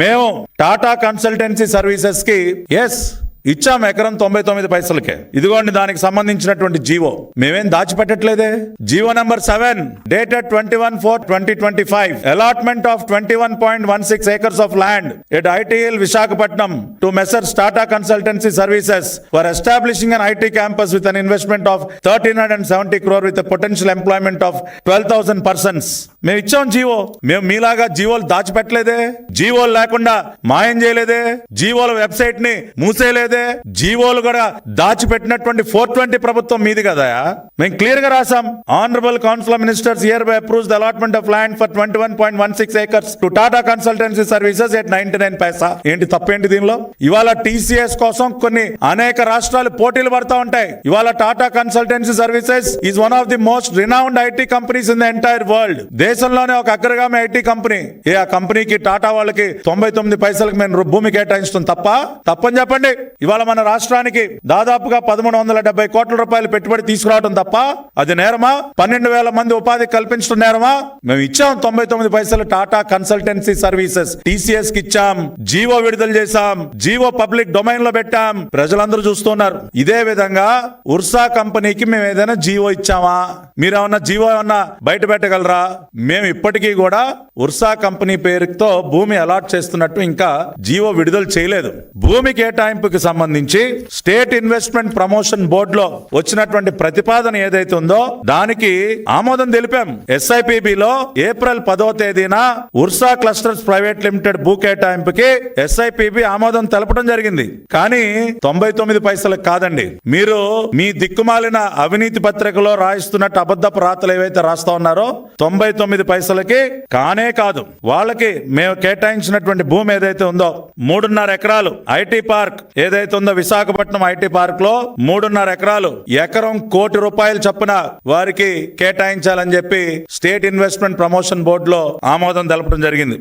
మేము Tata consultancy services కి ఇచ్చాం ఎకరం 99 పైసలకే. ఇదిగోండి దానికి సంబంధించినటువంటి జీవో. మేమేం దాచిపెట్టట్లేదే. GO number 7 dated 21/4/2025 allotment of 21.16 acres of land at ITL Visakhapatnam to Messrs Tata Consultancy Services for establishing an IT campus with an investment of 1,370 crore with a potential employment of 12,000 persons. మేము ఇచ్చాం GO. మేము మీలాగా జీవోలు దాచిపెట్టలేదే. జీవోలు లేకుండా మాయం చేయలేదే. జీవోల website ని మూసేయలేదే. జీవోలు కూడా దాచిపెట్టినటువంటి 420 ప్రభుత్వం మీది కదా. మేము క్లియర్ గా రాసాం. Honourable council of ministers here by approves the allotment of land for 21.16 acres to Tata consultancy services at 99 పైసా. ఏంటి తప్పేంటి దీనిలో? ఇవాళ టీసీఎస్ కోసం కొన్ని అనేక రాష్ట్రాలు పోటీలు పడతా ఉంటాయి. ఇవాళ Tata consultancy services is one of the most renowned IT companies in the entire world. దేశంలోనే ఒక అగ్రగామి ఐటీ కంపెనీ. ఆ కంపెనీకి టాటా వాళ్ళకి 99 పైసలకు మేము భూమి కేటాయించడం తప్పని చెప్పండి. ఇవాళ మన రాష్ట్రానికి దాదాపుగా 1,370 కోట్ల రూపాయలు పెట్టుబడి తీసుకురావడం తప్ప అది నేరమా? 12,000 మంది ఉపాధి కల్పించడం నేరమా? మేము ఇచ్చాం 99 పైసలు టాటా కన్సల్టెన్సీ సర్వీసెస్ టీసీఎస్ కి ఇచ్చాం. జీవో విడుదల చేశాం. జీవో పబ్లిక్ డొమైన్ లో పెట్టాం. ప్రజలందరూ చూస్తున్నారు. ఇదే విధంగా ఉర్సా కంపెనీకి మేము ఏదైనా జీవో ఇచ్చామా? మీరేమన్నా జీవో ఏమన్నా బయట పెట్టగలరా? మేము ఇప్పటికీ కూడా ఉర్సా కంపెనీ పేరుతో భూమి అలాట్ చేస్తున్నట్టు ఇంకా జీవో విడుదల చేయలేదు. భూమి కేటాయింపుకి సంబంధించి స్టేట్ ఇన్వెస్ట్మెంట్ ప్రమోషన్ బోర్డులో వచ్చినటువంటి ప్రతిపాదన ఏదైతే ఉందో దానికి ఆమోదం తెలిపాం. SIPB లో ఏప్రిల్ 10వ తేదీన ఉర్సా క్లస్టర్స్ ప్రైవేట్ లిమిటెడ్ భూ కేటాయింపుకి SIPB ఆమోదం తెలపడం జరిగింది. కానీ 99 పైసలకు కాదండి. మీరు మీ దిక్కుమాలిన అవినీతి పత్రికలో రాయిస్తున్నట్టు అబద్ధపు రాతలు ఏవైతే రాస్తా ఉన్నారో 99 పైసలకి కానే కాదు. వాళ్ళకి మేము కేటాయించినటువంటి భూమి ఏదైతే ఉందో 3.5 ఎకరాలు ఐటీ పార్క్ ఏదైతే ఉందో విశాఖపట్నం ఐటీ పార్క్ లో 3.5 ఎకరాలు ఎకరం ₹1 కోటి చొప్పున వారికి కేటాయించాలని చెప్పి స్టేట్ ఇన్వెస్ట్మెంట్ ప్రమోషన్ బోర్డులో ఆమోదం తెలపడం జరిగింది.